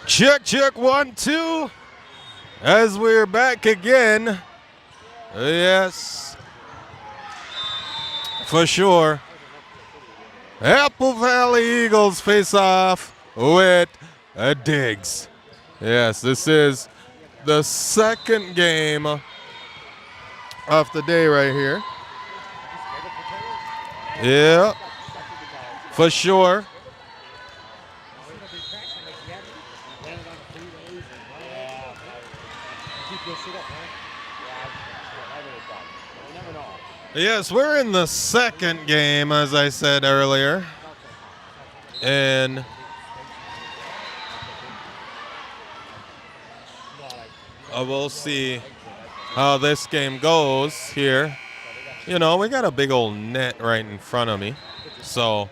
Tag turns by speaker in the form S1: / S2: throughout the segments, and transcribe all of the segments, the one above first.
S1: Check, check, 1, 2. As we're back again. Yes. For sure. Applevalley Eagles face off with Diggs. Yes, this is the second game of the day right here. Yeah, for sure. Yes, we're in the second game, as I said earlier. And we'll see how this game goes here. You know, we got a big old net right in front of me. So,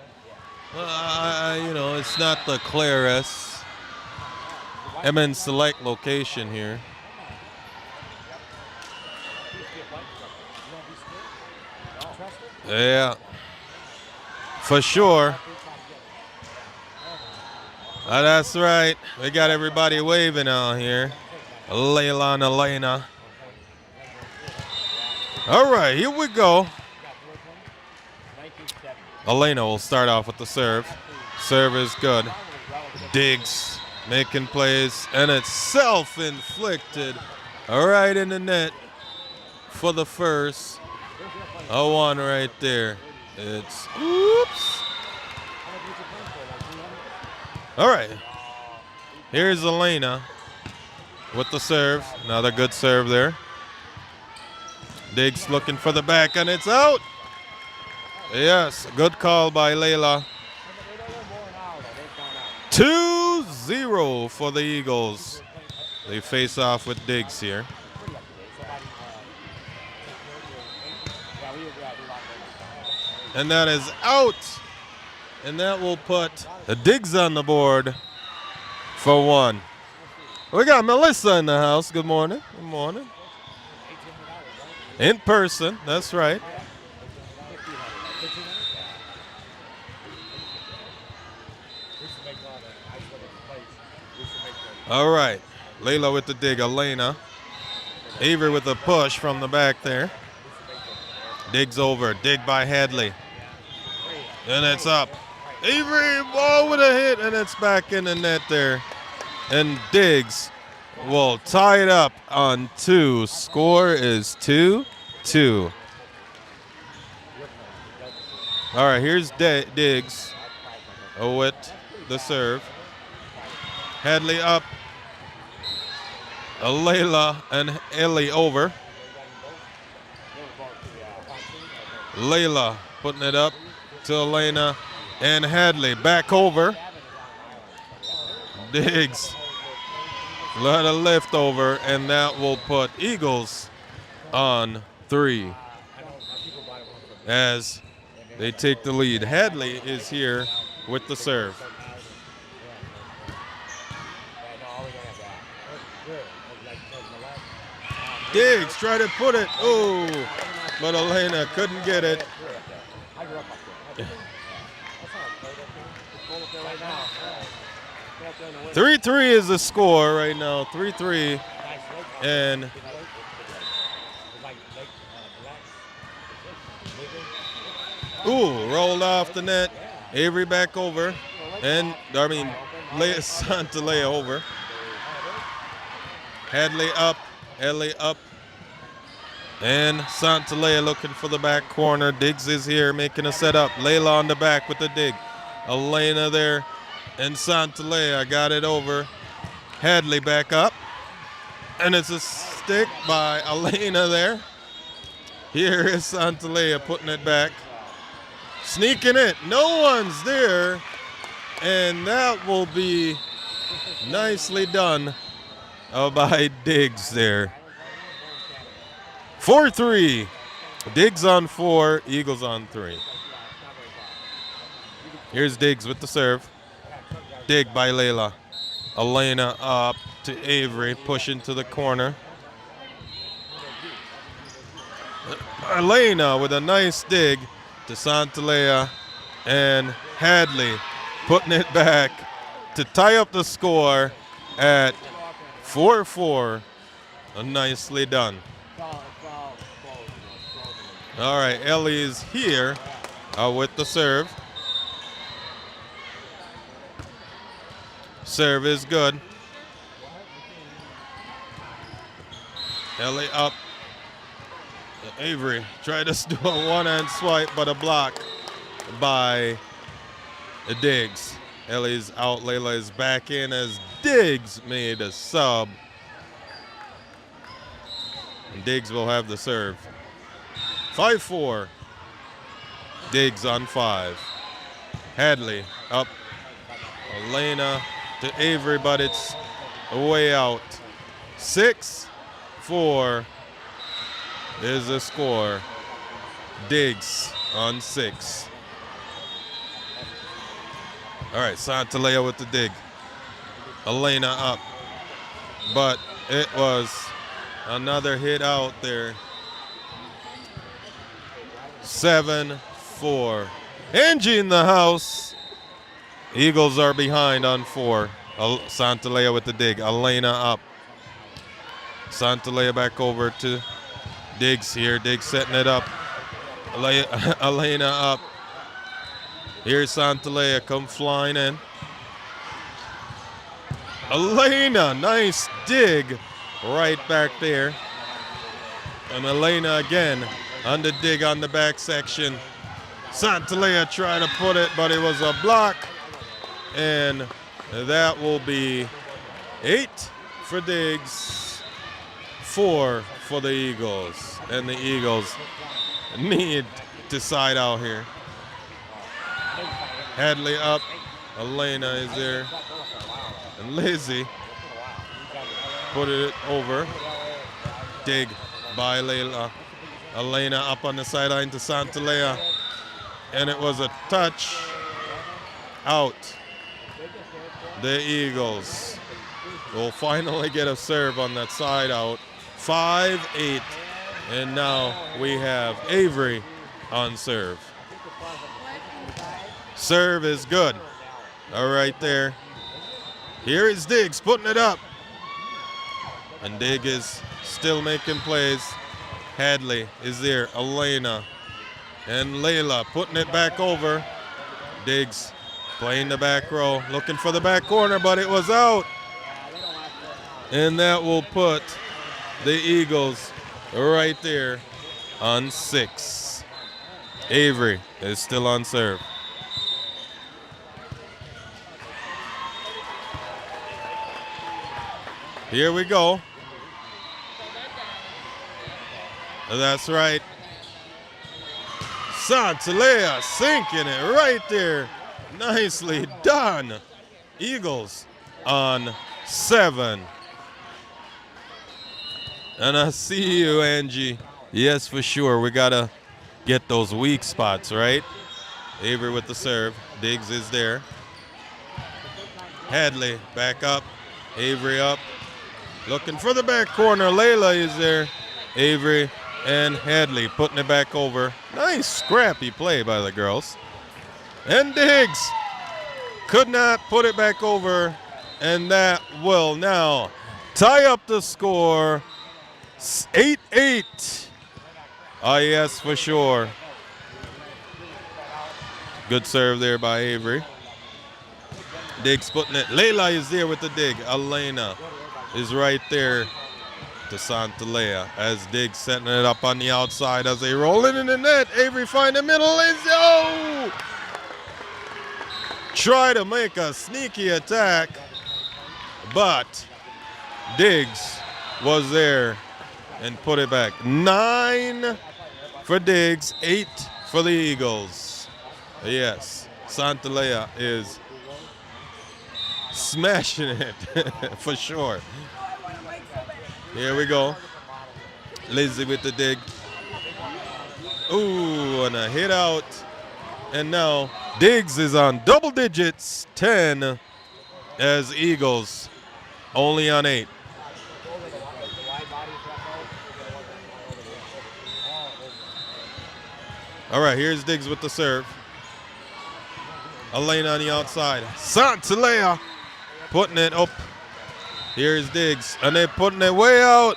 S1: it's not the clearest. I'm in select location here. Yeah, for sure. That's right. We got everybody waving out here. Layla and Elena. All right, here we go. Elena will start off with the serve. Serve is good. Diggs making plays, and it's self-inflicted. All right, in the net for the first. A one right there. It's oops. All right. Here's Elena with the serve. Another good serve there. Diggs looking for the back, and it's out. Yes, good call by Layla. 2-0 for the Eagles. They face off with Diggs here. And that is out. And that will put the Diggs on the board for one. We got Melissa in the house. Good morning. Good morning. In person, that's right. All right. Layla with the dig. Elena. Avery with the push from the back there. Diggs over. Dig by Hadley. And it's up. Avery, ball with a hit, and it's back in the net there. And Diggs will tie it up on 2. Score is 2-2. All right, here's Diggs with the serve. Hadley up. Layla and Ellie over. Layla putting it up to Elena and Hadley. Back over. Diggs. Let a lift over, and that will put Eagles on 3 as they take the lead. Hadley is here with the serve. Diggs try to put it. Oh, but Elena couldn't get it. 3-3 is the score right now. 3-3. And rolled off the net. Avery back over. And Santalea over. Hadley up. Ellie up. And Santalea looking for the back corner. Diggs is here making a setup. Layla on the back with the dig. Elena there. And Santalea got it over. Hadley back up. And it's a stick by Elena there. Here is Santalea putting it back. Sneaking it. No one's there. And that will be nicely done by Diggs there. 4-3. Diggs on 4, Eagles on 3. Here's Diggs with the serve. Dig by Layla. Elena up to Avery, pushing to the corner. Elena with a nice dig to Santalea, and Hadley putting it back to tie up the score. at 4-4. Nicely done. All right, Ellie is here with the serve. Serve is good. Ellie up. Avery tried to do a one-hand swipe, but a block by Diggs. Ellie's out. Layla is back in as Diggs made a sub. And Diggs will have the serve. 5-4. Diggs on 5. Hadley up. Elena to Avery, but it's way out. 6-4 is the score. Diggs on 6. All right, Santalea with the dig. Elena up. But it was another hit out there. 7-4. Angie in the house. Eagles are behind on 4. Santalea with the dig. Elena up. Santalea back over to Diggs here. Diggs setting it up. Elena up. Here's Santalea come flying in. Elena, nice dig right back there. And Elena again on the dig on the back section. Santalea tried to put it, but it was a block. And that will be 8 for Diggs, 4 for the Eagles. And the Eagles need to side out here. Hadley up. Elena is there. And Lizzie put it over. Dig by Layla. Elena up on the sideline to Santalea. And it was a touch out. The Eagles will finally get a serve on that side out. 5-8. And now we have Avery on serve. Serve is good. All right there. Here is Diggs putting it up. And Diggs is still making plays. Hadley is there. Elena and Layla putting it back over. Diggs playing the back row. Looking for the back corner, but it was out. And that will put the Eagles right there on 6. Avery is still on serve. Here we go. That's right. Santalea sinking it right there. Nicely done. Eagles on 7. And I see you, Angie. Yes, for sure. We got to get those weak spots, right? Avery with the serve. Diggs is there. Hadley back up. Avery up. Looking for the back corner. Layla is there. Avery and Hadley putting it back over. Nice scrappy play by the girls. And Diggs could not put it back over. And that will now tie up the score. 8-8. Ah, yes, for sure. Good serve there by Avery. Diggs putting it. Layla is there with the dig. Elena is right there to Santalea as Diggs setting it up on the outside as they roll it in the net. Avery find the middle. Try to make a sneaky attack, but Diggs was there and put it back. 9 for Diggs, 8 for the Eagles. Yes, Santalea is smashing it for sure. Here we go. Lizzie with the dig. Ooh, and a hit out. And now Diggs is on double digits, 10, as Eagles only on 8. All right, here's Diggs with the serve. Elena on the outside. Santalea putting it up Here's Diggs, and they're putting it way out.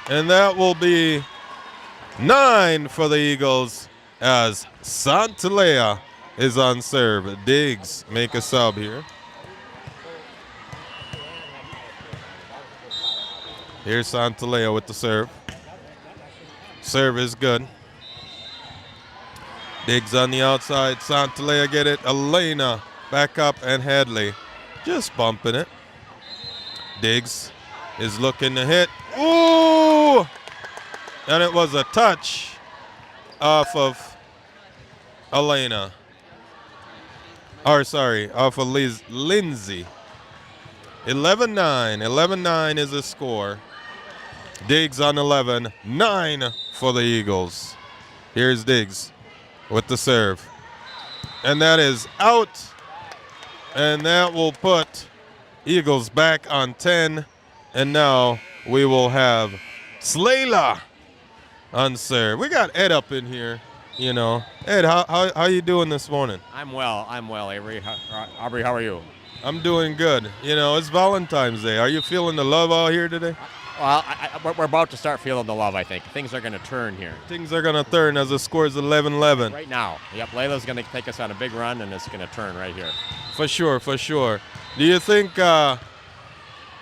S1: And that will be 9 for the Eagles as Santalea is on serve. Diggs make a sub here. Here's Santalea with the serve. Serve is good. Diggs on the outside. Santalea get it. Elena back up, and Hadley just bumping it. Diggs is looking to hit. Ooh! And it was a touch off of Elena. Off of Lindsay. 11-9. 11-9 is the score. Diggs on 11. 9 for the Eagles. Here's Diggs with the serve. And that is out. And that will put Eagles back on 10. And now we will have Slayla on serve. We got Ed up in here, you know. Ed, how you doing this morning?
S2: I'm well, Avery. Aubrey, how are you?
S1: I'm doing good. You know, it's Valentine's Day. Are you feeling the love out here today?
S2: Well, we're about to start feeling the love, I think. Things are going to turn here.
S1: Things are going to turn as the score is 11-11.
S2: Right now. Yep, Layla's going to take us on a big run, and it's going to turn right here.
S1: For sure, for sure. Do you think the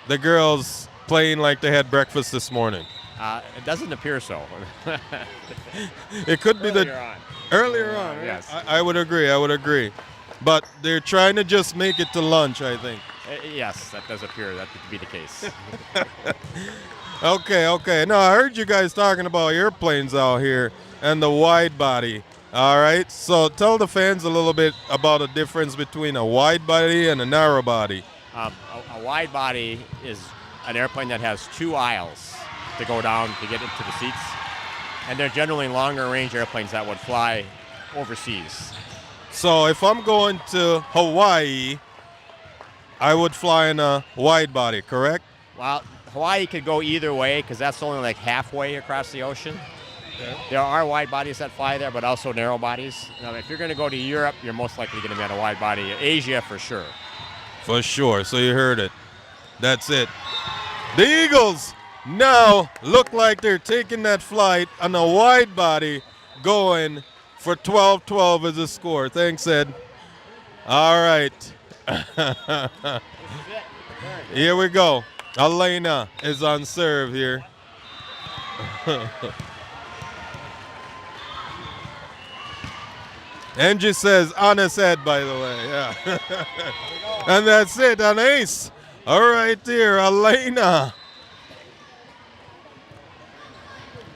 S1: girls playing like they had breakfast this morning?
S2: It doesn't appear so.
S1: It could be
S2: Earlier on, right?
S1: Yes. I would agree. But they're trying to just make it to lunch, I think.
S2: Yes, that does appear that to be the case.
S1: Okay. No, I heard you guys talking about airplanes out here and the wide body. All right. So tell the fans a little bit about the difference between a wide body and a narrow body.
S2: A wide body is an airplane that has 2 aisles to go down to get into the seats. And they're generally longer range airplanes that would fly overseas.
S1: So if I'm going to Hawaii, I would fly in a wide body, correct?
S2: Well, Hawaii could go either way because that's only like halfway across the ocean. Okay. There are wide bodies that fly there, but also narrow bodies. Now, if you're going to go to Europe, you're most likely going to be on a wide body. Asia, for sure.
S1: For sure. So you heard it. That's it. The Eagles now look like they're taking that flight on a wide body, going for 12-12 as a score. Thanks, Ed. All right. Here we go. Elena is on serve here. Angie says, honest Ed, by the way. Yeah. And that's it, an ace. All right there, Elena.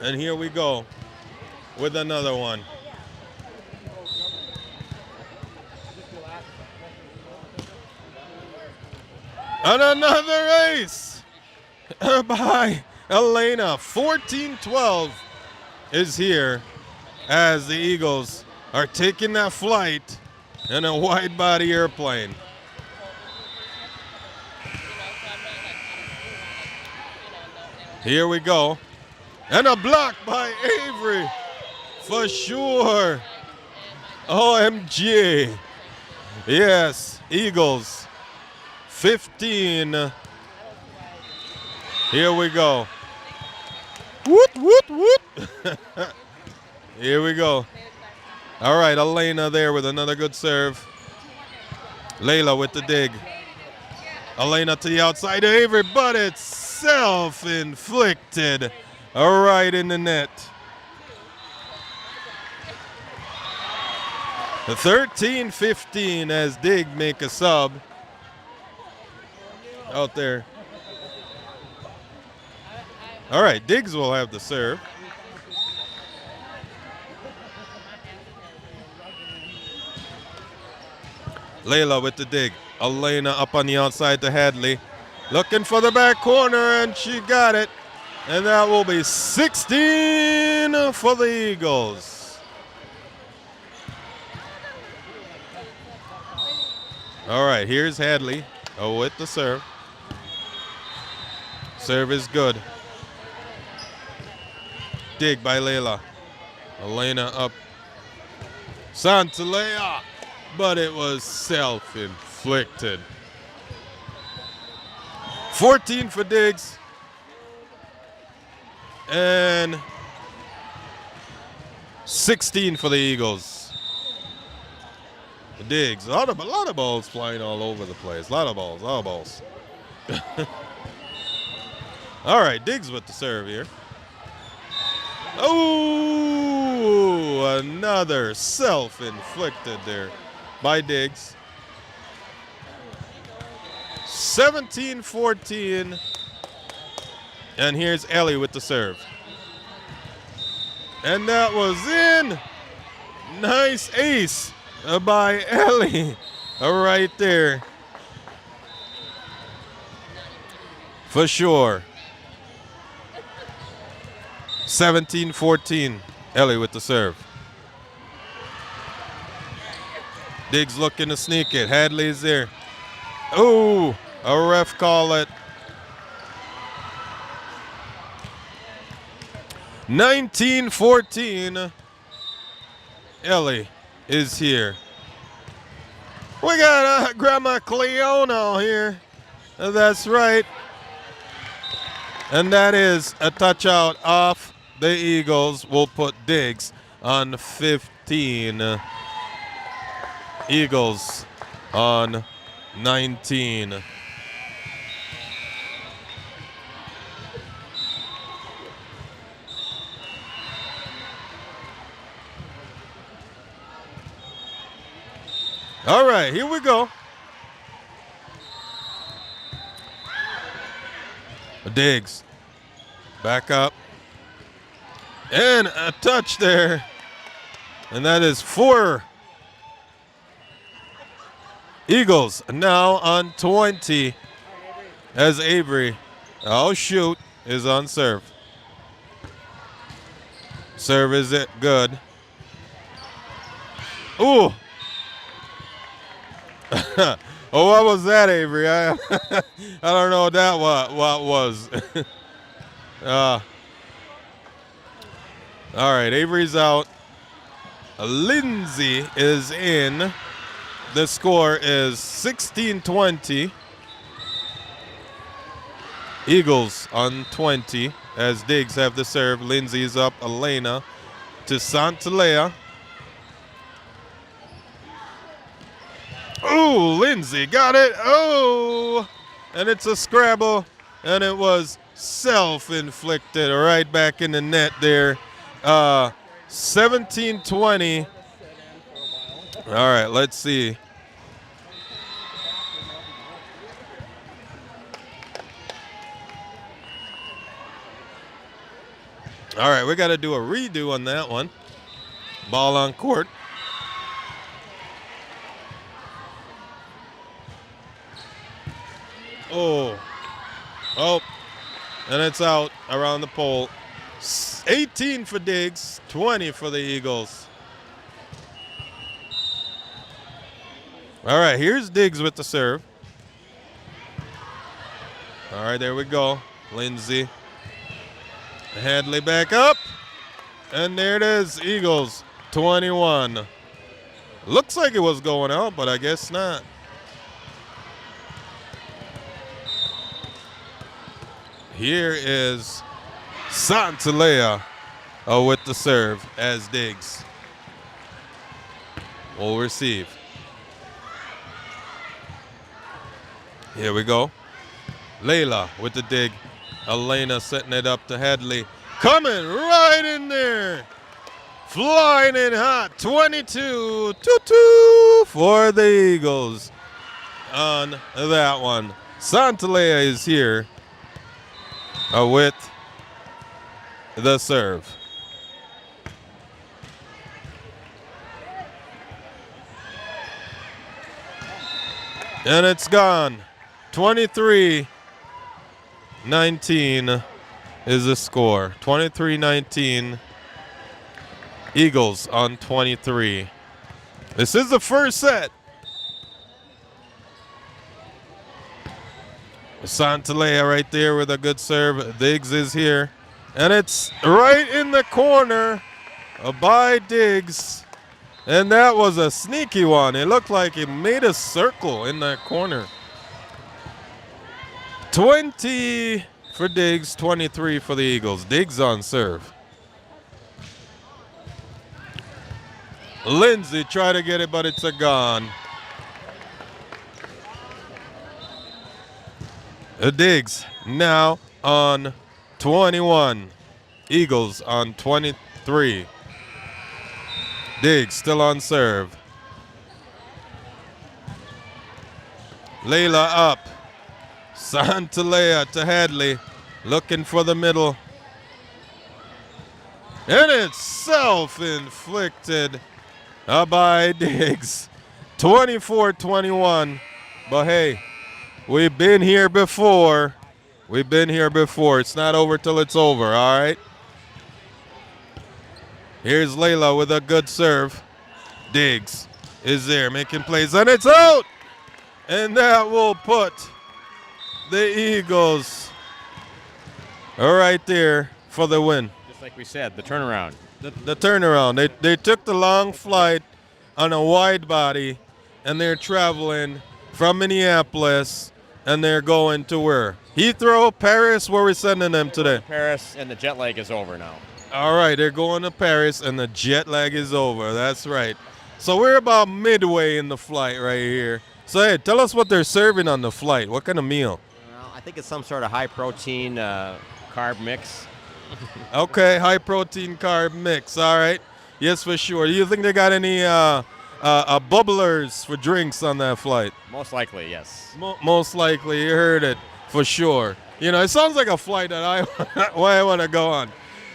S1: And here we go with another one. And another ace by Elena. 14-12 is here as the Eagles are taking that flight in a wide body airplane. Here we go. And a block by Avery. For sure. OMG. Yes, Eagles. 15. Here we go. Woot, woot, woot. Here we go. All right, Elena there with another good serve. Layla with the dig. Elena to the outside. Avery, but it's self-inflicted. All right in the net. 13-15 as Dig make a sub out there. All right, Diggs will have the serve. Layla with the dig. Elena up on the outside to Hadley. Looking for the back corner, and she got it. And that will be 16 for the Eagles. All right, here's Hadley with the serve. Serve is good. Dig by Layla. Elena up. Santalea, but it was self-inflicted. 14 for Diggs. And 16 for the Eagles. Diggs. A lot of balls flying all over the place. A lot of balls. All right, Diggs with the serve here. Oh, another self-inflicted there by Diggs. 17-14. And here's Ellie with the serve. And that was in. Nice ace by Ellie right there. For sure. 17-14. Ellie with the serve. Diggs looking to sneak it. Hadley's there. Oh, a ref call it. 19-14. Ellie is here. We got Grandma Cleono here. That's right. And that is a touch out off the Eagles. Will put Diggs on 15. Eagles on 19. All right, here we go. Diggs. Back up. And a touch there. And that is 4. Eagles now on 20 as Avery, oh shoot, is on serve. Serve is it good. Ooh. Oh, what was that, Avery? I don't know what that was. All right, Avery's out. Lindsay is in. The score is 16-20. Eagles on 20 as Diggs have the serve. Lindsay's up. Elena to Santalea. Oh, Lindsay got it. Oh, and it's a scrabble, and it was self-inflicted right back in the net there. 17-20. All right, let's see. All right, we got to do a redo on that one. Ball on court. Oh, and it's out around the pole. 18 for Diggs, 20 for the Eagles. All right, here's Diggs with the serve. All right, there we go. Lindsay. Hadley back up. And there it is, Eagles, 21. Looks like it was going out, but I guess not. Here is Santalea with the serve as Diggs will receive. Here we go. Layla with the dig. Elena setting it up to Hadley. Coming right in there. Flying in hot. 22-2 for the Eagles on that one. Santalea is here with the serve. And it's gone. 23-19 is the score. 23-19. Eagles on 23. This is the first set. Santalea right there with a good serve. Diggs is here. And it's right in the corner by Diggs. And that was a sneaky one. It looked like it made a circle in that corner. 20 for Diggs, 23 for the Eagles. Diggs on serve. Lindsay tried to get it, but it's a gone. Diggs now on 21. Eagles on 23. Diggs still on serve. Layla up. Santalea to Hadley. Looking for the middle. And it's self-inflicted by Diggs. 24-21. But hey, we've been here before. We've been here before. It's not over till it's over, all right? Here's Layla with a good serve. Diggs is there making plays, and it's out! And that will put the Eagles right there for the win.
S2: Just like we said, the turnaround.
S1: The turnaround. They took the long flight on a wide body, and they're traveling from Minneapolis, and they're going to where? Heathrow, Paris, where are we sending them today?
S2: Paris, and the jet lag is over now.
S1: All right, they're going to Paris, and the jet lag is over. That's right. So we're about midway in the flight right here. So, hey, tell us what they're serving on the flight. What kind of meal?
S2: Well, I think it's some sort of high-protein carb mix.
S1: Okay, high-protein carb mix. All right. Yes, for sure. Do you think they got any bubblers for drinks on that flight?
S2: Most likely, yes.
S1: Most likely. You heard it, for sure. You know, it sounds like a flight that I want to go on.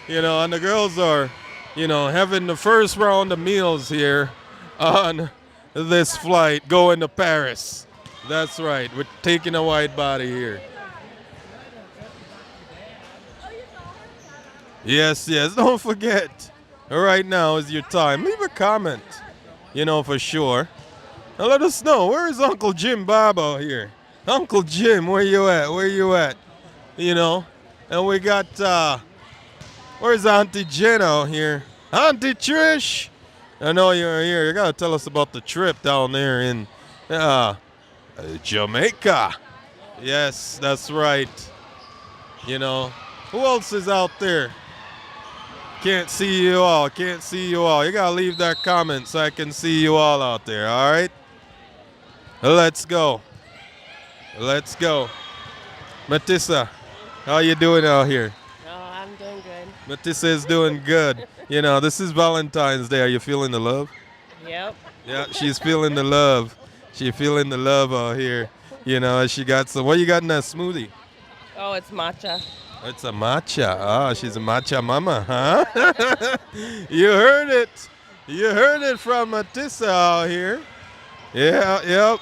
S1: You know, and the girls are, you know, having the first round of meals here on this flight going to Paris. That's right. We're taking a wide body here. Yes, yes. Don't forget. Right now is your time. Leave a comment, you know, for sure. Now let us know. Where is Uncle Jim Bobo here? Uncle Jim, where you at? Where you at? You know, and we got, where's Auntie Jen out here? Auntie Trish! I know you're here. You got to tell us about the trip down there in Jamaica. Yes, that's right. You know, who else is out there? Can't see you all. Can't see you all. You got to leave that comment so I can see you all out there, all right? Let's go. Let's go. Matissa, how you doing out here?
S3: Oh, I'm doing good.
S1: Matissa is doing good. You know, this is Valentine's Day. Are you feeling the love?
S3: Yep.
S1: Yeah, she's feeling the love. She's feeling the love out here. You know, she got some. What you got in that smoothie?
S3: Oh, it's matcha.
S1: It's a matcha. Ah, she's a matcha mama, huh? You heard it. You heard it from Matissa out here. Yeah, yep.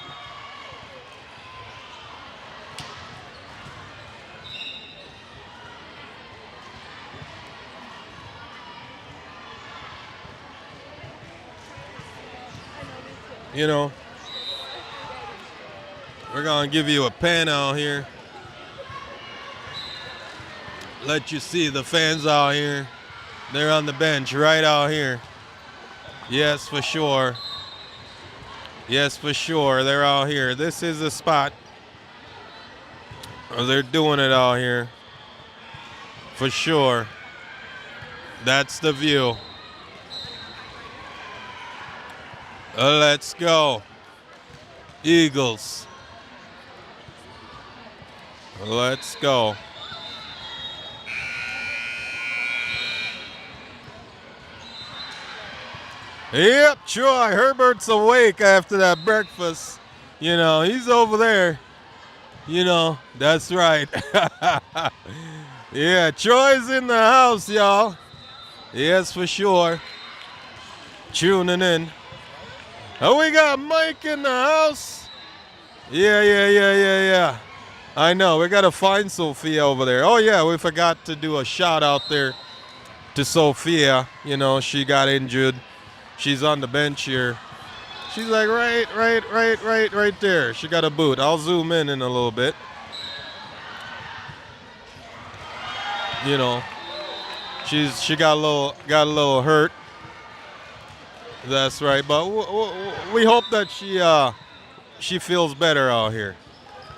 S1: You know, we're going to give you a pan out here. Let you see the fans out here. They're on the bench right out here. Yes, for sure. Yes, for sure. They're out here. This is the spot. They're doing it out here. For sure. That's the view. Let's go. Eagles. Let's go. Yep, Troy Herbert's awake after that breakfast. You know, he's over there. You know, that's right. Yeah, Troy's in the house, y'all. Yes, for sure. Tuning in. Oh, we got Mike in the house. Yeah. I know, we got to find Sophia over there. Oh, yeah, we forgot to do a shout out there to Sophia. You know, she got injured. She's on the bench here. She's like right there. She got a boot. I'll zoom in a little bit. You know, she got a little hurt. That's right. But we hope that she feels better out here.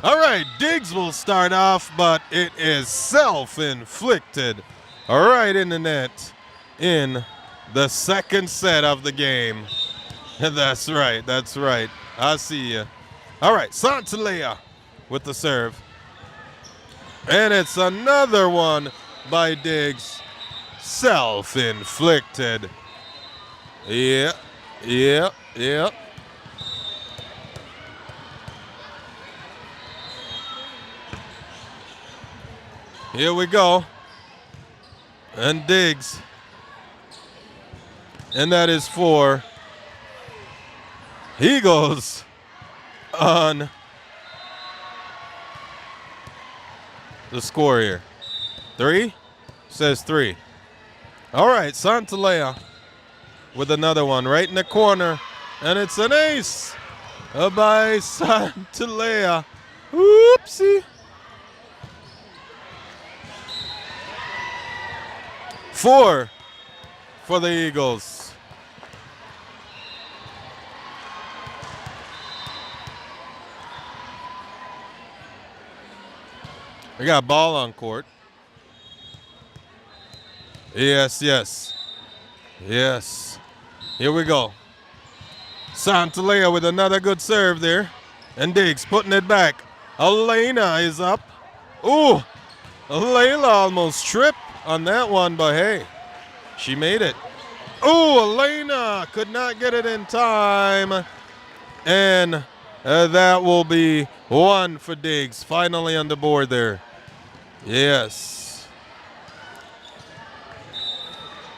S1: All right, Diggs will start off, but it is self-inflicted right in the net in the second set of the game. That's right, that's right. I see you. All right, Santalea with the serve. And it's another one by Diggs. Self-inflicted. Yeah, yeah, yeah. Here we go. And Diggs. And that is for Eagles on the score here. 3? Says 3. All right, Santalea with another one right in the corner. And it's an ace by Santalea. Whoopsie. 4 for the Eagles. We got a ball on court. Yes, yes. Yes. Here we go. Santalea with another good serve there. And Diggs putting it back. Elena is up. Ooh. Layla almost tripped on that one, but hey, she made it. Ooh, Elena could not get it in time. And that will be 1 for Diggs. Finally on the board there. Yes.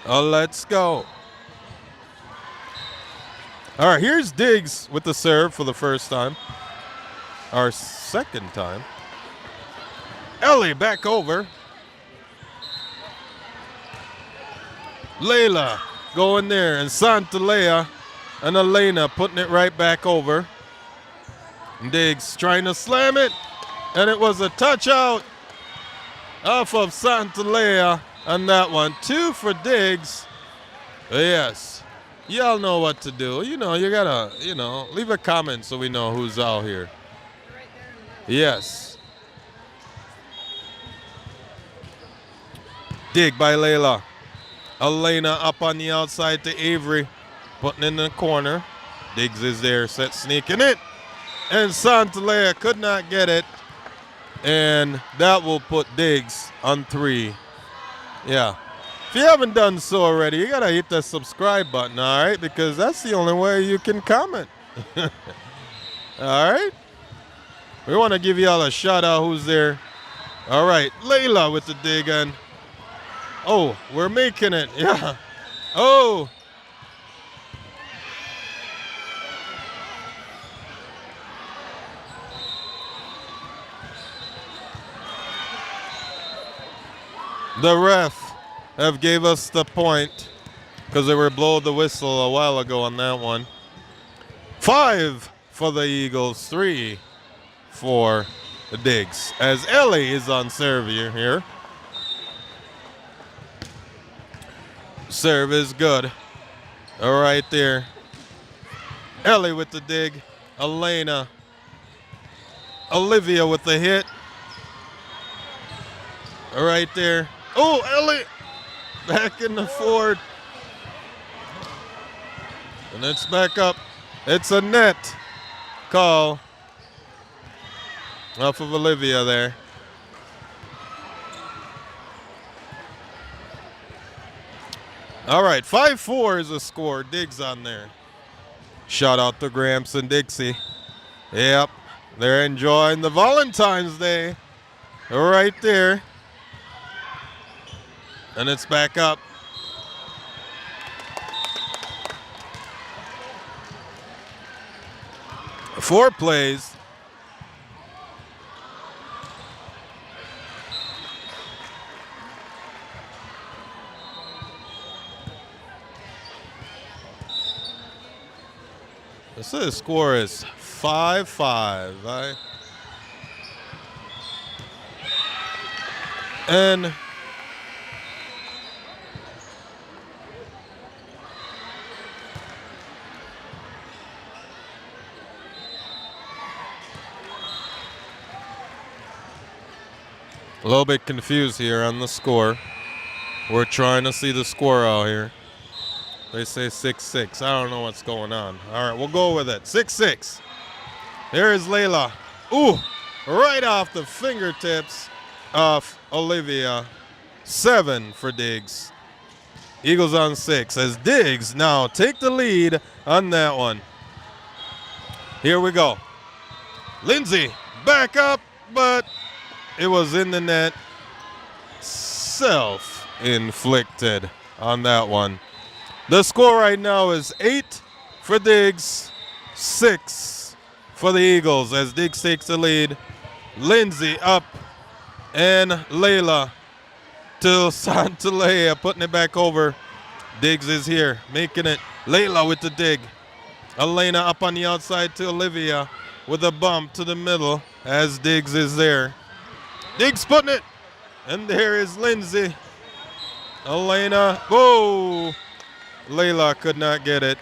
S1: Let's go. All right, here's Diggs with the serve for the first time. Our second time. Ellie back over. Layla going there, and Santalea and Elena putting it right back over. Diggs trying to slam it, and it was a touch out off of Santalea on that one. 2 for Diggs. Yes. Y'all know what to do. You gotta, leave a comment so we know who's out here. Yes. Dig by Layla. Elena up on the outside to Avery. Putting in the corner. Diggs is there, set sneaking it. And Santalea could not get it. And that will put Diggs on 3. Yeah. If you haven't done so already, you got to hit the subscribe button, all right? Because that's the only way you can comment. All right? We want to give y'all a shout out who's there. All right. Layla with the dig in. Oh, we're making it. Yeah. Oh. The ref have gave us the point because they were blowing the whistle a while ago on that one. 5 for the Eagles, 3 for the Diggs. As Ellie is on serve here. Serve is good. All right there. Ellie with the dig. Elena. Olivia with the hit. All right there. Oh, Ellie back in the forward. And it's back up. It's a net call off of Olivia there. All right, 5-4 is the score. Diggs on there. Shout out to Gramps and Dixie. Yep, they're enjoying the Valentine's Day. Right there. And it's back up. Four plays. The score is 5-5. Right? And A little bit confused here on the score. We're trying to see the score out here. They say 6-6. I don't know what's going on. All right, we'll go with it. 6-6. There is Layla. Ooh, right off the fingertips of Olivia. 7 for Diggs. Eagles on 6 as Diggs now take the lead on that one. Here we go. Lindsay back up, but it was in the net. Self-inflicted on that one. The score right now is 8 for Diggs, 6 for the Eagles as Diggs takes the lead. Lindsay up and Layla to Santalea, putting it back over. Diggs is here, making it. Layla with the dig. Elena up on the outside to Olivia with a bump to the middle as Diggs is there. Diggs putting it. And there is Lindsay. Elena. Whoa. Layla could not get it.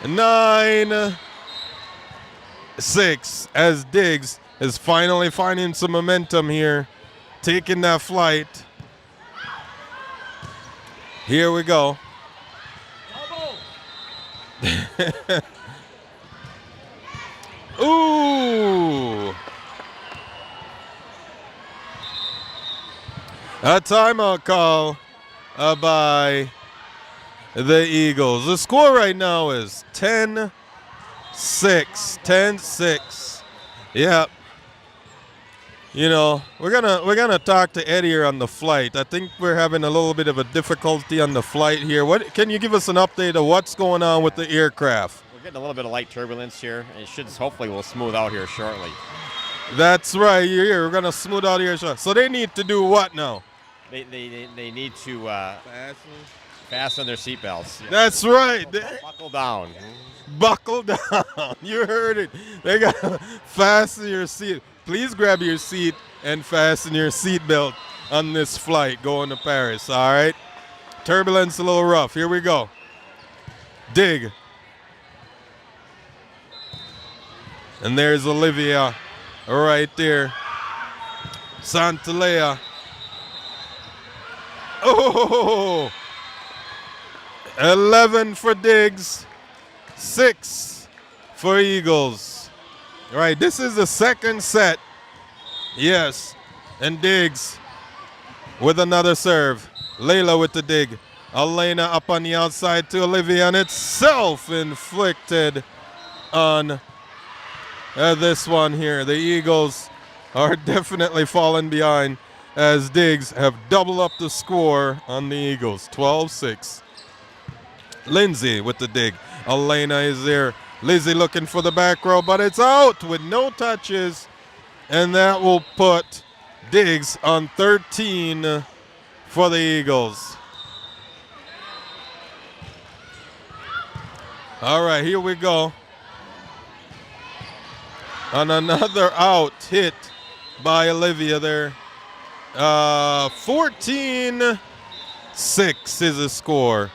S1: 9-6 as Diggs is finally finding some momentum here, taking that flight. Here we go. Ooh. A timeout call by the Eagles. The score right now is 10-6. 10-6. Yeah. You know, we're gonna talk to Eddie here on the flight. I think we're having a little bit of a difficulty on the flight here. What can you give us an update of what's going on with the aircraft?
S2: We're getting a little bit of light turbulence here. It should hopefully will smooth out here shortly.
S1: That's right. You're here. We're gonna smooth out here shortly. So they need to do what now?
S2: They need to fasten their seatbelts. Yeah.
S1: That's right.
S2: Buckle down.
S1: Buckle down. You heard it. They got to fasten your seat. Please grab your seat and fasten your seatbelt on this flight going to Paris, all right? Turbulence a little rough. Here we go. Dig. And there's Olivia right there. Santalea. Oh! 11 for Diggs. 6 for Eagles. All right, this is the second set. Yes, and Diggs with another serve. Layla with the dig. Elena up on the outside to Olivia, and it's self-inflicted on this one here. The Eagles are definitely falling behind as Diggs have doubled up the score on the Eagles. 12-6. Lindsay with the dig. Elena is there. Lizzie looking for the back row, but it's out with no touches. And that will put Diggs on 13 for the Eagles. All right, here we go. On another out hit by Olivia there. 14-6 is the score.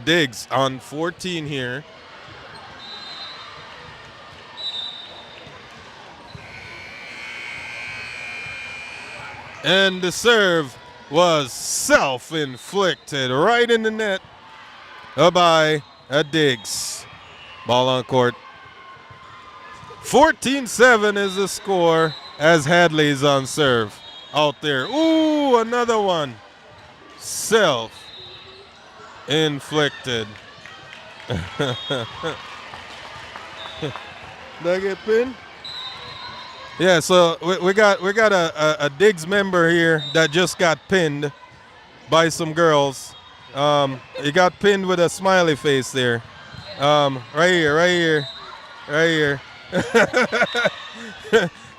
S1: Diggs on 14 here. And the serve was self-inflicted right in the net by Diggs. Ball on court. 14-7 is the score as Hadley's on serve out there. Ooh, another one. Self-inflicted. Did I get pinned? Yeah, so we got a Diggs member here that just got pinned by some girls. He got pinned with a smiley face there. Right here.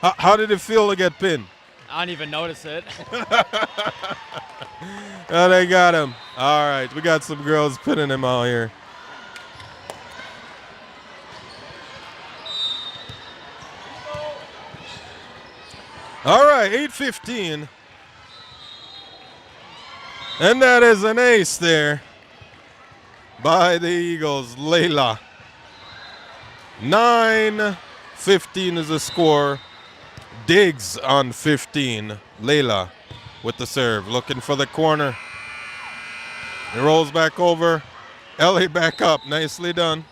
S1: How did it feel to get pinned?
S4: I don't even notice it.
S1: Oh, they got him. All right, we got some girls pinning him out here. All right, 8:15. And that is an ace there by the Eagles. Layla. 9-15 is the score. Diggs on 15. Layla with the serve. Looking for the corner. It rolls back over. Ellie back up. Nicely done.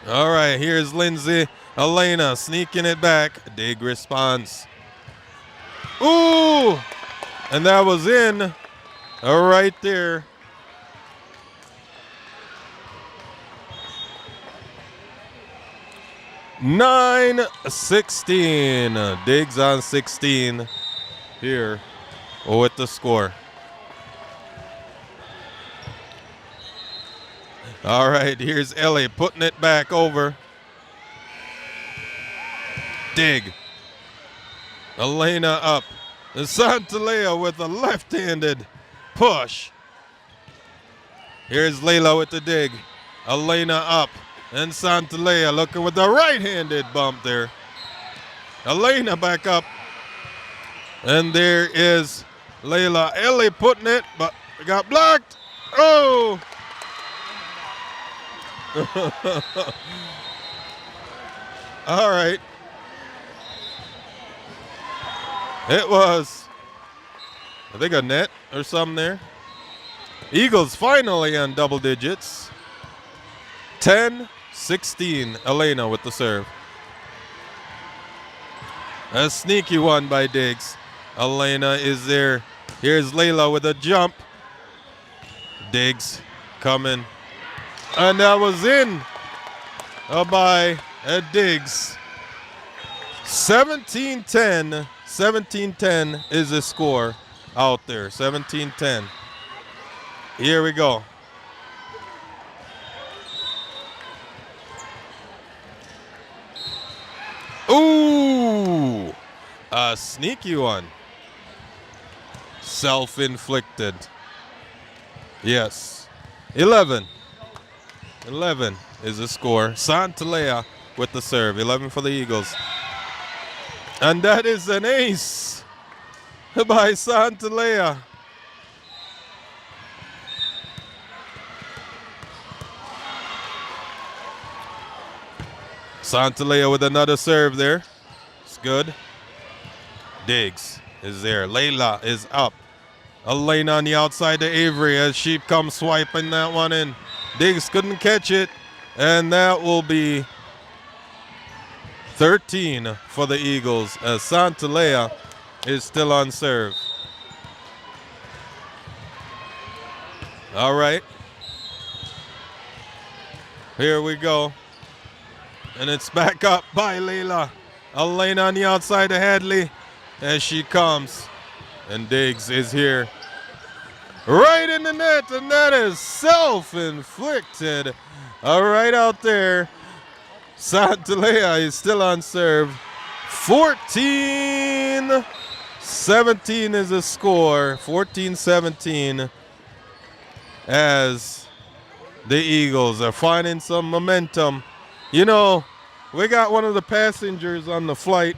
S1: All right, here's Lindsay. Elena sneaking it back. Dig response. Ooh! And that was in. Right there. Nine 16. Diggs on 16 here with the score. All right, here's Ellie putting it back over. Dig. Elena up. And Santalea with a left-handed push. Here's Layla with the dig. Elena up. And Santalea looking with the right-handed bump there. Elena back up. And there is Layla. Ellie putting it, but got blocked. Oh! All right. It was, I think, a net or something there. Eagles finally on double digits. 10-16, Elena with the serve. A sneaky one by Diggs. Elena is there. Here's Layla with a jump. Diggs coming. And that was in by Diggs. 17-10. 17-10 is the score out there. 17-10. Here we go. Ooh! A sneaky one. Self-inflicted. Yes. 11. 11 is the score. Santalea with the serve. 11 for the Eagles. And that is an ace by Santalea. Santalea with another serve there. It's good. Diggs is there. Layla is up. Elena on the outside to Avery as she comes swiping that one in. Diggs couldn't catch it. And that will be 13 for the Eagles as Santalea is still on serve. All right. Here we go. And it's back up by Layla. Elena on the outside to Hadley as she comes. And Diggs is here. Right in the net, and that is self-inflicted. All right out there. Santalea is still on serve. 14-17 is the score. 14-17 as the Eagles are finding some momentum. You know, we got one of the passengers on the flight.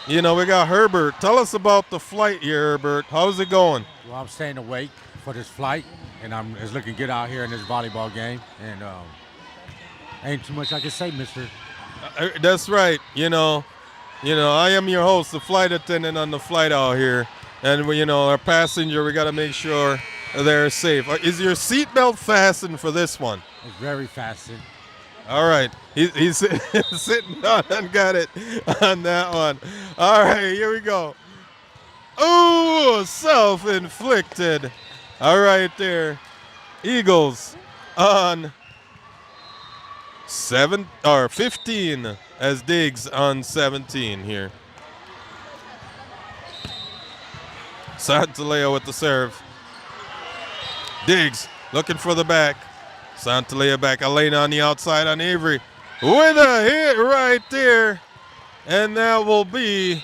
S1: You know, we got Herbert. Tell us about the flight here, Herbert. How's it going?
S4: Well, I'm staying awake for this flight, and I'm just looking good out here in this volleyball game. And ain't too much I can say, mister.
S1: That's right. You know, I am your host, the flight attendant on the flight out here. And, our passenger, we got to make sure they're safe. Is your seatbelt fastened for this one?
S4: It's very fastened.
S1: All right. He's sitting on and got it on that one. All right, here we go. Ooh, self-inflicted. All right there. Eagles on 15 as Diggs on 17 here. Santalea with the serve. Diggs looking for the back. Santalea back. Elena on the outside on Avery with a hit right there. And that will be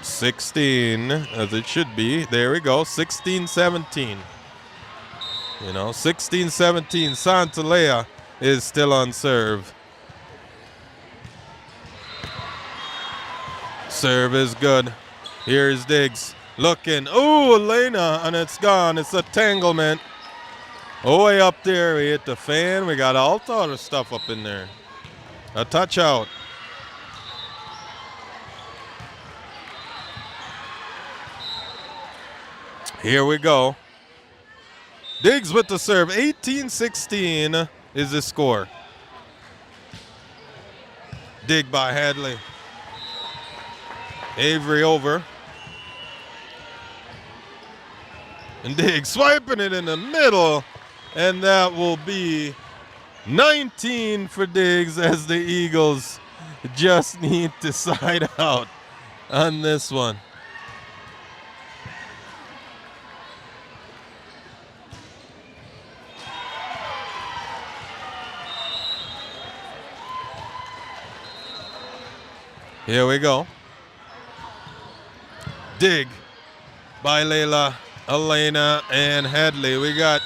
S1: 16, as it should be. There we go. 16-17. 16-17. Santalea is still on serve. Serve is good. Here's Diggs. Looking. Ooh, Elena, and it's gone. It's a tanglement. Way up there. We hit the fan. We got all sort of stuff up in there. A touch out. Here we go. Diggs with the serve. 18-16 is the score. Dig by Hadley. Avery over. And Diggs swiping it in the middle. And that will be 19 for Diggs as the Eagles just need to side out on this one. Here we go. Dig by Layla, Elena, and Hadley. We got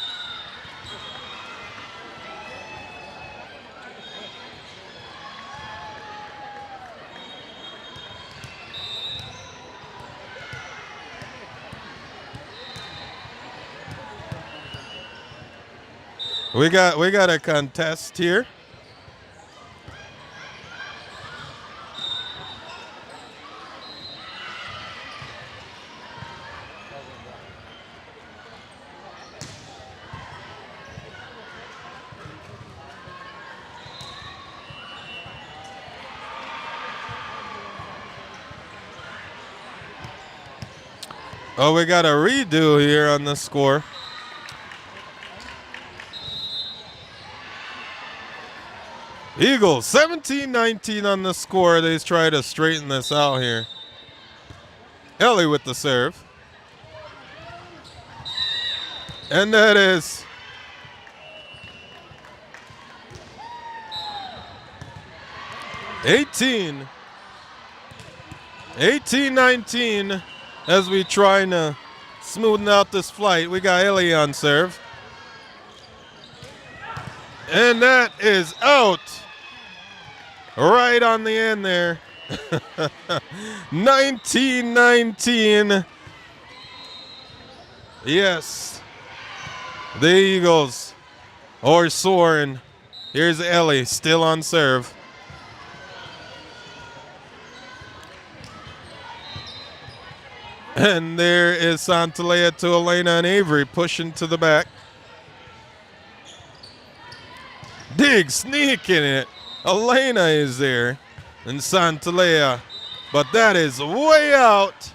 S1: we got a contest here. Oh, we got a redo here on the score. Eagles, 17-19 on the score. They try to straighten this out here. Ellie with the serve. And that is $18. 18-19 as we trying to smoothen out this flight. We got Ellie on serve. And that is out. Right on the end there. 19-19. Yes. The Eagles are soaring. Here's Ellie still on serve. And there is Santalea to Elena and Avery pushing to the back. Diggs sneaking it. Elena is there. And Santalea. But that is way out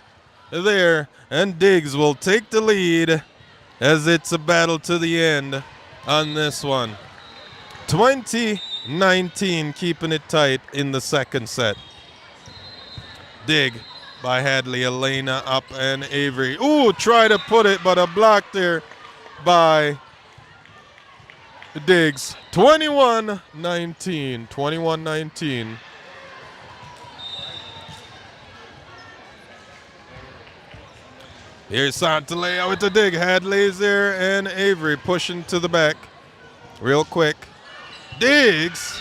S1: there. And Diggs will take the lead as it's a battle to the end on this one. 20-19, keeping it tight in the second set. Dig by Hadley, Elena up and Avery. Ooh, try to put it, but a block there by Diggs. 21-19, 21-19. Here's Santalea with the dig. Hadley's there and Avery pushing to the back real quick. Diggs.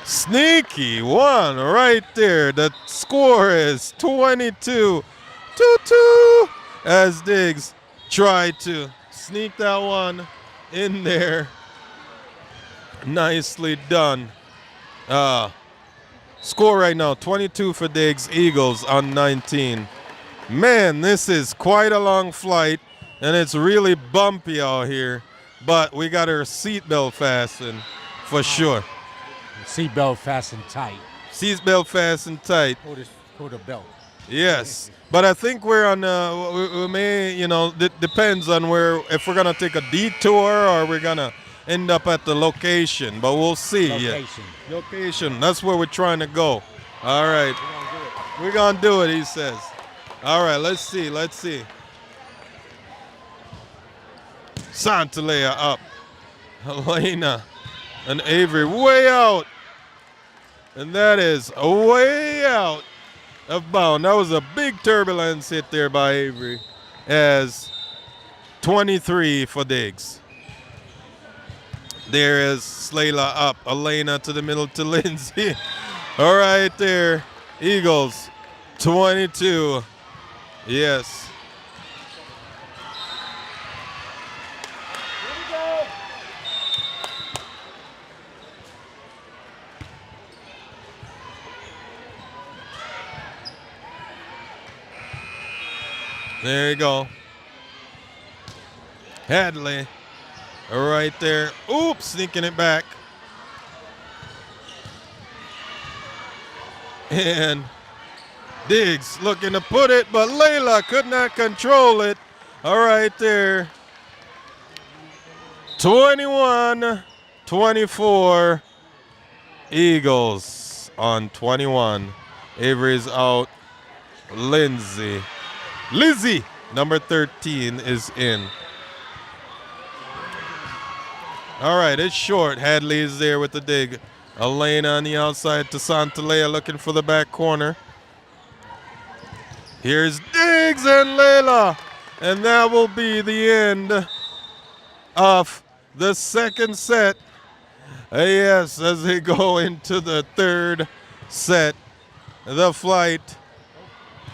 S1: Sneaky one right there. The score is 22-2 as Diggs tried to sneak that one in there. Nicely done. Score right now, 22 for Diggs, Eagles on 19. Man, this is quite a long flight, and it's really bumpy out here, but we got our seatbelt fastened for sure.
S4: Seatbelt fastened tight.
S1: Seatbelt fastened tight.
S4: Hold the belt.
S1: Yes, but I think we're on, we may, depends on if we're going to take a detour or we're going to end up at the location, but we'll see. Location, that's where we're trying to go. All right. We're going to do it, he says. All right, let's see. Santalea up. Elena and Avery way out. And that is way out of bound. That was a big turbulence hit there by Avery as 23 for Diggs. There is Slayla up. Elena to the middle to Lindsay. All right there. Eagles 22. Yes. There you go. Hadley right there. Oops, sneaking it back. And Diggs looking to put it, but Layla could not control it. All right there. 21-24. Eagles on 21. Avery's out. Lizzie, number 13, is in. All right, it's short. Hadley is there with the dig. Elena on the outside to Santalea looking for the back corner. Here's Diggs and Layla. And that will be the end of the second set. Yes, as they go into the third set, the flight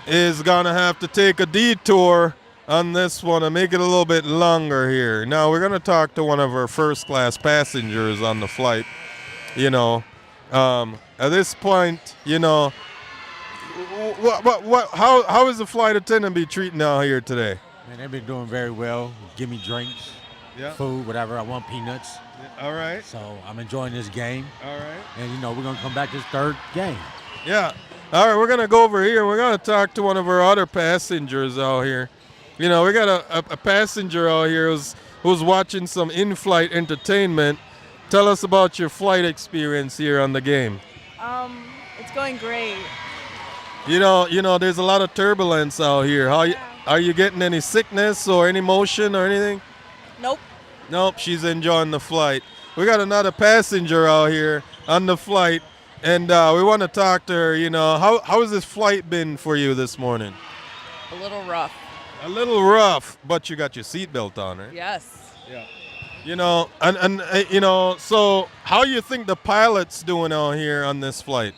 S1: is gonna have to take a detour on this one and make it a little bit longer here. Now we're gonna talk to one of our first class passengers on the flight. You know, at this point, you know, how is the flight attendant be treating out here today?
S4: Man, they've been doing very well. Give me drinks, food, whatever. I want peanuts.
S1: All right.
S4: So I'm enjoying this game.
S1: All right.
S4: And, you know, we're going to come back this third game.
S1: Yeah. All right, we're going to go over here and we're going to talk to one of our other passengers out here. You know, we got a passenger out here who's watching some in-flight entertainment. Tell us about your flight experience here on the game.
S5: It's going great.
S1: You know, there's a lot of turbulence out here. Are you getting any sickness or any motion or anything?
S5: Nope.
S1: Nope, she's enjoying the flight. We got another passenger out here on the flight, and we want to talk to her. You know, how has this flight been for you this morning?
S5: A little rough.
S1: A little rough, but you got your seatbelt on, right?
S5: Yes.
S1: Yeah. You know, and you know, so how you think the pilot's doing out here on this flight?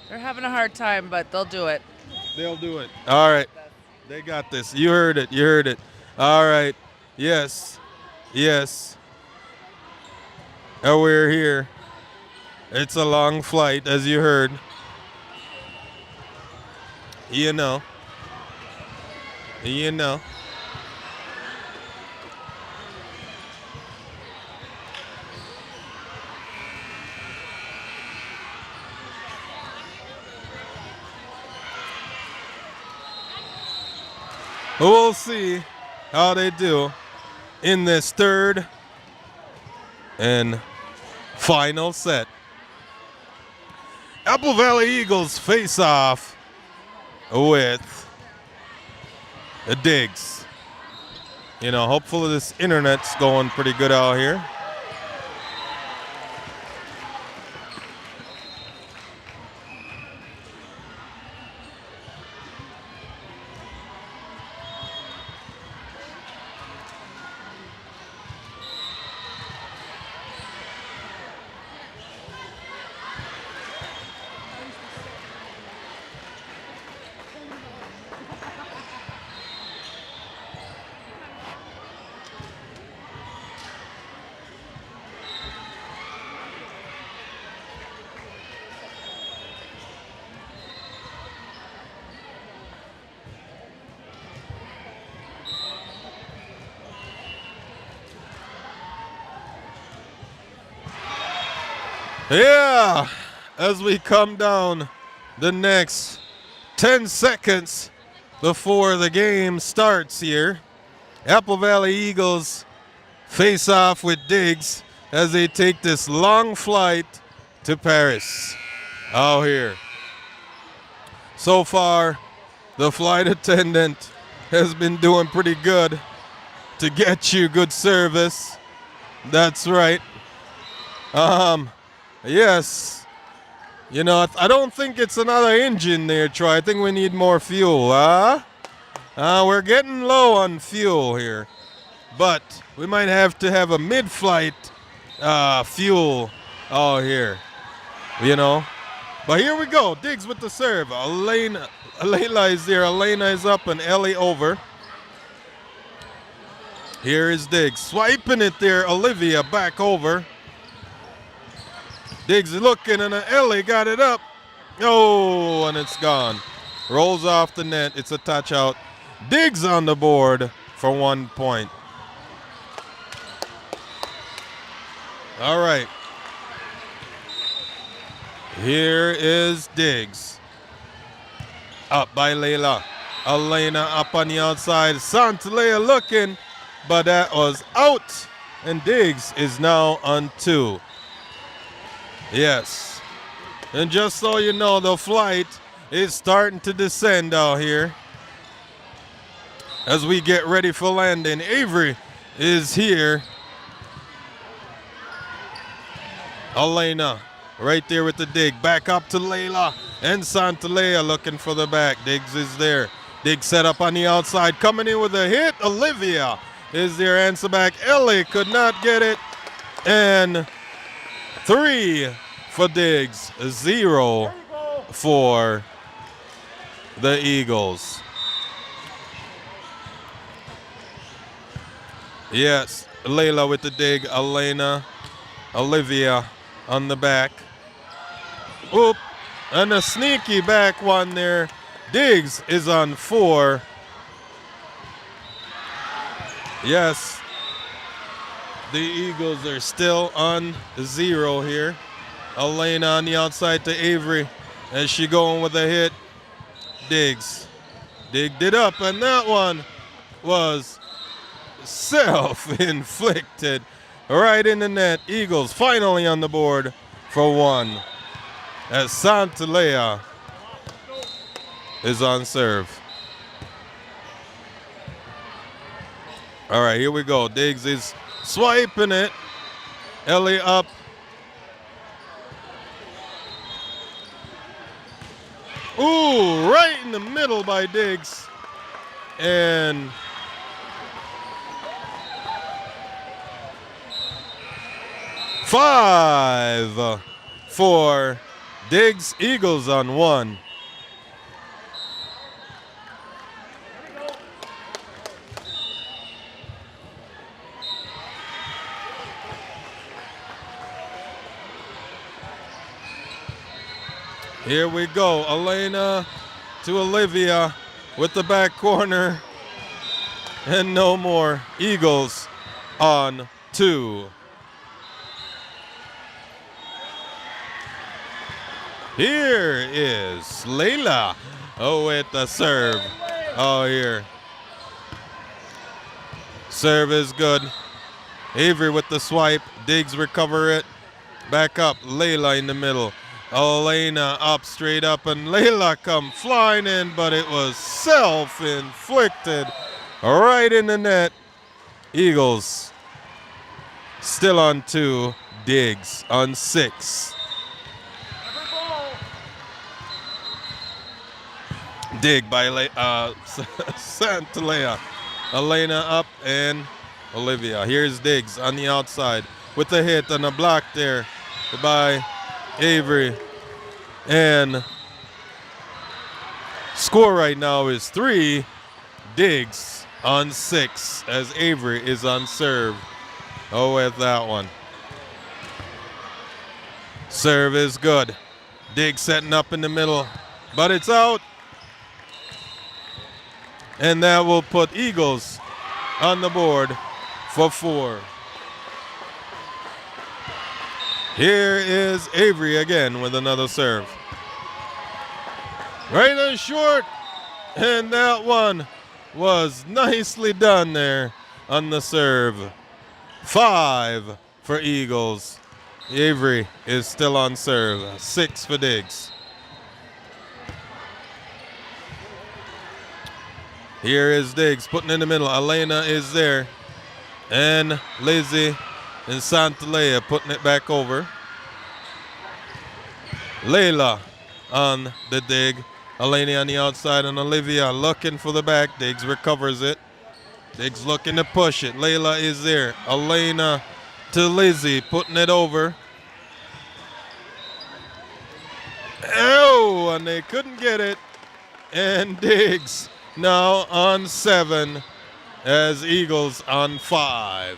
S5: They're having a hard time, but they'll do it.
S1: They'll do it. All right. They got this. You heard it. You heard it. All right. Yes. Yes. And we're here. It's a long flight, as you heard. You know. You know. We'll see how they do in this third and final set. Applevalley Eagles face off with the Diggs. You know, hopefully this internet's going pretty good out here. Yeah, as we come down the next 10 seconds before the game starts here, Applevalley Eagles face off with Diggs as they take this long flight to Paris out here. So far, the flight attendant has been doing pretty good to get you good service. That's right. Yes. You know, I don't think it's another engine there, Troy. I think we need more fuel, we're getting low on fuel here. But we might have to have a mid-flight fuel out here, you know. But here we go. Diggs with the serve. Layla is there. Elena is up and Ellie over. Here is Diggs. Swiping it there. Olivia back over. Diggs is looking and Ellie got it up. Oh, and it's gone. Rolls off the net. It's a touch out. Diggs on the board for 1 point. All right. Here is Diggs. Up by Layla. Elena up on the outside. Santalea looking, but that was out. And Diggs is now on 2. Yes. And just so you know, the flight is starting to descend out here. As we get ready for landing, Avery is here. Elena right there with the dig. Back up to Layla and Santalea looking for the back. Diggs is there. Diggs set up on the outside. Coming in with a hit. Olivia is there. Answer back. Ellie could not get it. And 3 for Diggs. 0 for the Eagles. Yes, Layla with the dig. Elena, Olivia on the back. Oop, and a sneaky back one there. Diggs is on 4. Yes, the Eagles are still on 0 here. Elena on the outside to Avery. And she going with a hit. Diggs. Digged it up, and that one was self-inflicted right in the net. Eagles finally on the board for 1 as Santalea is on serve. All right, here we go. Diggs is swiping it. Ellie up. Ooh, right in the middle by Diggs. And five for Diggs. Eagles on 1. Here we go. Elena to Olivia with the back corner. And no more. Eagles on 2. Here is Layla. Oh, with the serve. Oh, here. Serve is good. Avery with the swipe. Diggs recover it. Back up. Layla in the middle. Elena up, straight up, and Layla come flying in, but it was self-inflicted right in the net. Eagles still on 2. Diggs on 6. Dig by Santalea. Elena up and Olivia. Here's Diggs on the outside with the hit and a block there by Avery. And score right now is 3. Diggs on 6 as Avery is on serve. Oh, with that one. Serve is good. Diggs setting up in the middle, but it's out. And that will put Eagles on the board for 4. Here is Avery again with another serve. Right and short. And that one was nicely done there on the serve. 5 for Eagles. Avery is still on serve. 6 for Diggs. Here is Diggs putting in the middle. Elena is there. And Lizzie and Santalea putting it back over. Layla on the dig. Elena on the outside and Olivia looking for the back. Diggs recovers it. Diggs looking to push it. Layla is there. Elena to Lizzie putting it over. two, and they couldn't get it. And Diggs now on 7 as Eagles on 5.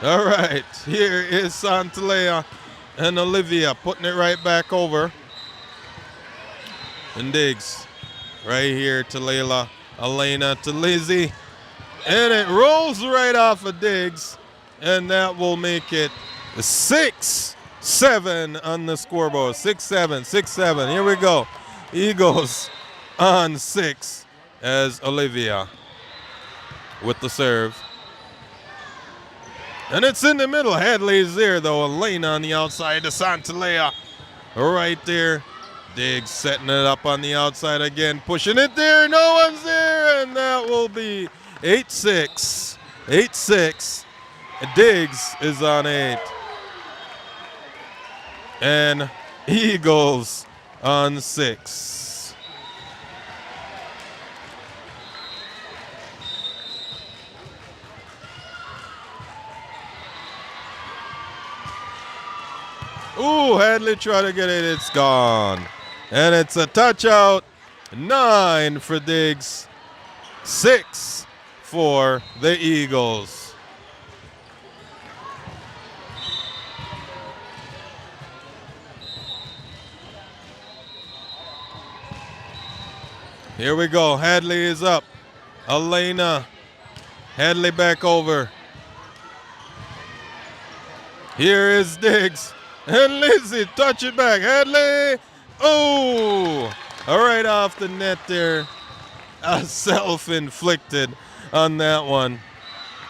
S1: All right, here is Santalea and Olivia putting it right back over. And Diggs right here to Layla, Elena to Lizzie. And it rolls right off of Diggs. And that will make it 6-7 on the scoreboard. 6-7, 6-7. Here we go. Eagles on 6 as Olivia with the serve. And it's in the middle. Hadley's there, though. Elena on the outside to Santalea. Right there. Diggs setting it up on the outside again. Pushing it there. No one's there. And that will be 8-6. 8-6. Diggs is on 8. And Eagles on 6. Ooh, Hadley tried to get it. It's gone. And it's a touch out. 9 for Diggs. 6 for the Eagles. Here we go. Hadley is up. Elena. Hadley back over. Here is Diggs. And Lizzie, touch it back. Hadley. Oh, right off the net there. Self-inflicted on that one.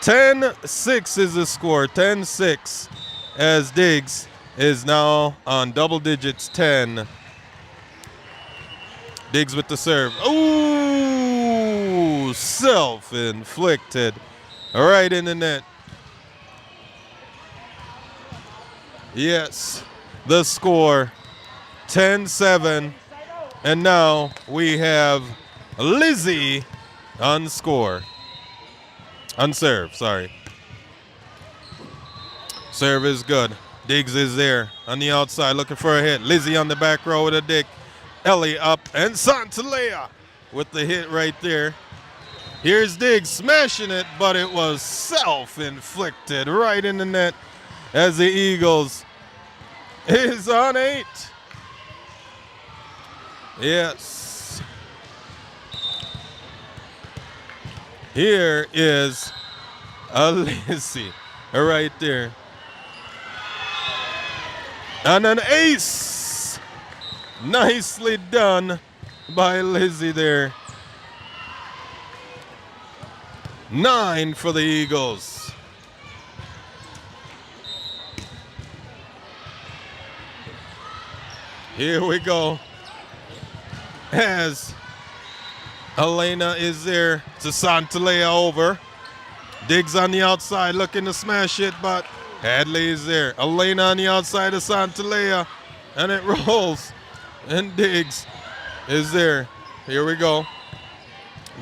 S1: 10-6 is the score. 10-6 as Diggs is now on double digits. 10. Diggs with the serve. Ooh, self-inflicted. Right in the net. Yes, the score, 10-7. And now we have Lizzie on score. On serve, sorry. Serve is good. Diggs is there on the outside looking for a hit. Lizzie on the back row with a dig. Ellie up and Santalea with the hit right there. Here's Diggs smashing it, but it was self-inflicted right in the net as the Eagles is on 8. Yes. Here is Lizzie right there. And an ace. Nicely done by Lizzie there. 9 for the Eagles. Here we go. As Elena is there to Santalea over. Diggs on the outside looking to smash it, but Hadley is there. Elena on the outside of Santalea, and it rolls. And Diggs is there. Here we go.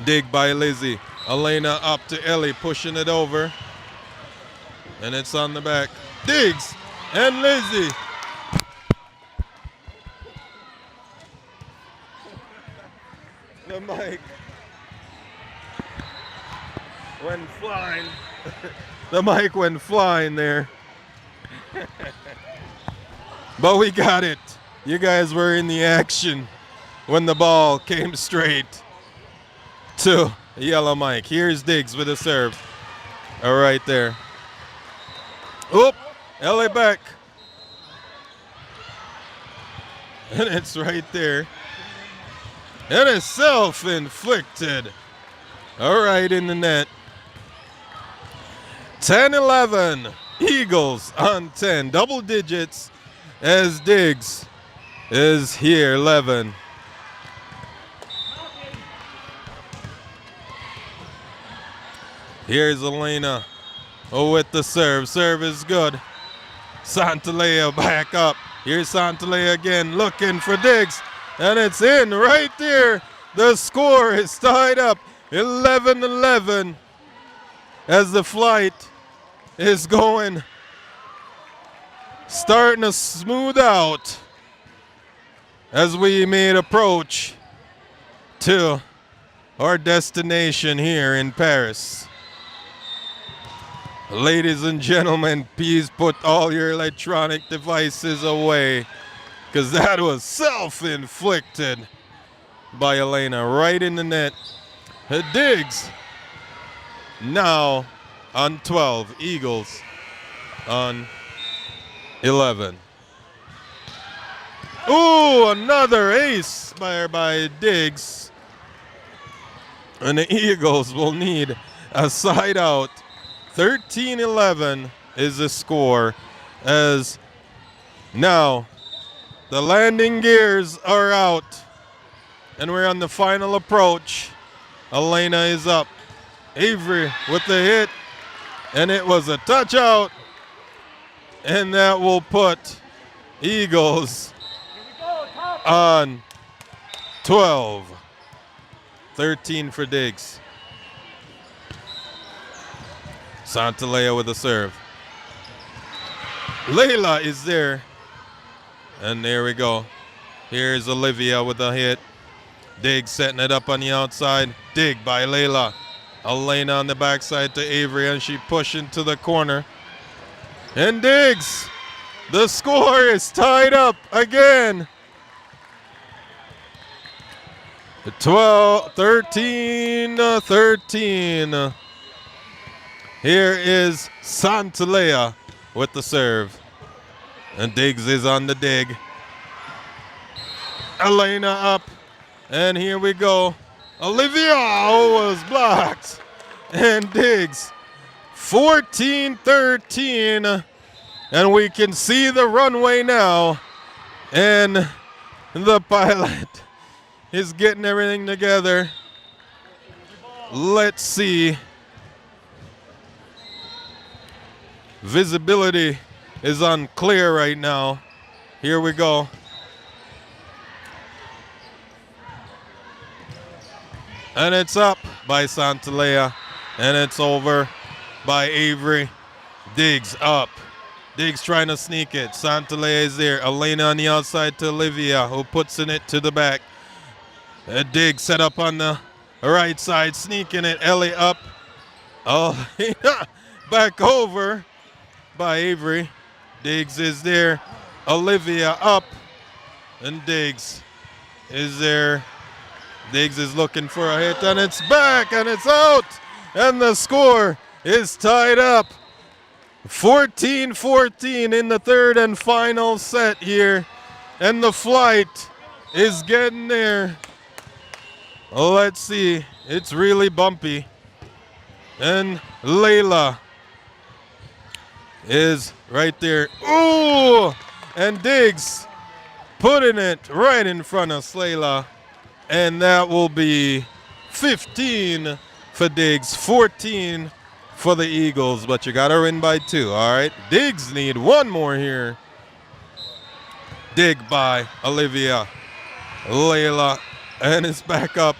S1: Dig by Lizzie. Elena up to Ellie, pushing it over. And it's on the back. Diggs and Lizzie. The mic went flying. The mic went flying there. But we got it. You guys were in the action when the ball came straight to yellow mic. Here's Diggs with a serve. All right there. Oop, Ellie back. And it's right there. And it's self-inflicted. All right, in the net. 10-11. Eagles on 10. Double digits as Diggs is here, 11. Here's Elena with the serve. Serve is good. Santalea back up. Here's Santalea again looking for Diggs. And it's in right there The score is tied up 11-11 as the flight is starting to smooth out as we made approach to our destination here in Paris. Ladies and gentlemen, please put all your electronic devices away, because that was self-inflicted by Elena right in the net. Diggs now on 12, Eagles on 11. Ooh, another ace by Diggs. And the Eagles will need a side out. 13-11 is the score, as now the landing gears are out and we're on the final approach. Elena is up. Avery with the hit, and it was a touch out, and that will put Eagles on 12. 13 for Diggs. Santalea with a serve. Layla is there. And there we go. Here's Olivia with a hit. Diggs setting it up on the outside. Dig by Layla. Elena on the backside to Avery, and she pushing to the corner. And Diggs. The score is tied up again. 13-13. Here is Santalea with the serve. And Diggs is on the dig. Elena up. And here we go. Olivia was blocked. And Diggs. 14-13. And we can see the runway now. And the pilot is getting everything together. Let's see. Visibility is unclear right now. Here we go. And it's up by Santalea. And it's over by Avery. Diggs up. Diggs trying to sneak it. Santalea is there. Elena on the outside to Olivia, who puts it to the back. Diggs set up on the right side, sneaking it. Ellie up. Oh, back over by Avery. Diggs is there. Olivia up. And Diggs is there. Diggs is looking for a hit, and it's back, and it's out. And the score is tied up. 14-14 in the third and final set here. And the flight is getting there. Let's see. It's really bumpy. And Layla is right there. Ooh! And Diggs putting it right in front of Layla. And that will be 15 for Diggs, 14 for the Eagles. But you got to win by 2, all right? Diggs need one more here. Dig by Olivia. Layla. And it's back up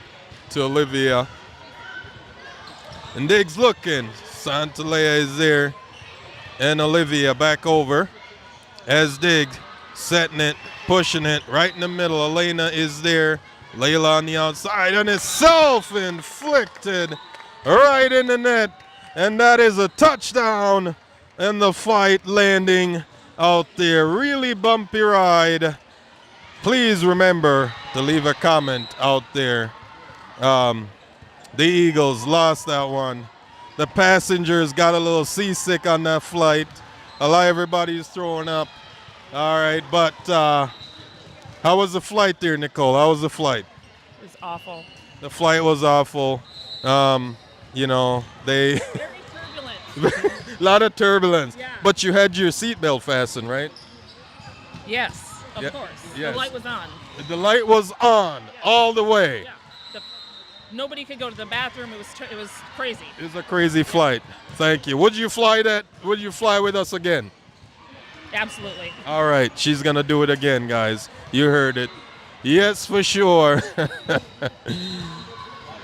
S1: to Olivia. And Diggs looking. Santalea is there. And Olivia back over. As Diggs setting it, pushing it right in the middle. Elena is there. Layla on the outside. And it's self-inflicted right in the net. And that is a touchdown. And the fight landing out there. Really bumpy ride. Please remember to leave a comment out there. The Eagles lost that one. The passengers got a little seasick on that flight. A lot of everybody's throwing up. All right, but how was the flight there, Nicole? How was the flight?
S3: It was awful.
S1: The flight was awful. You know, they
S3: Very turbulent.
S1: a lot of turbulence.
S3: Yeah.
S1: But you had your seatbelt fastened, right?
S3: Yes, of
S1: Yeah,
S3: course.
S1: yes.
S3: The light was on.
S1: The light was on all the way.
S3: Yeah. Nobody could go to the bathroom. It was crazy.
S1: It was a crazy flight. Thank you. Would you fly that? Would you fly with us again?
S3: Absolutely.
S1: All right, she's gonna do it again, guys. You heard it. Yes, for sure.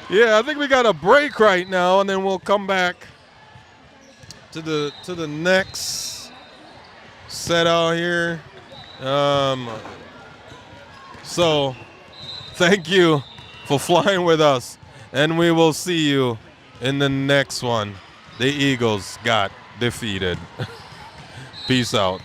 S1: Yeah, I think we got a break right now, and then we'll come back to the next set out here. So, thank you for flying with us, and we will see you in the next one. The Eagles got defeated. Peace out.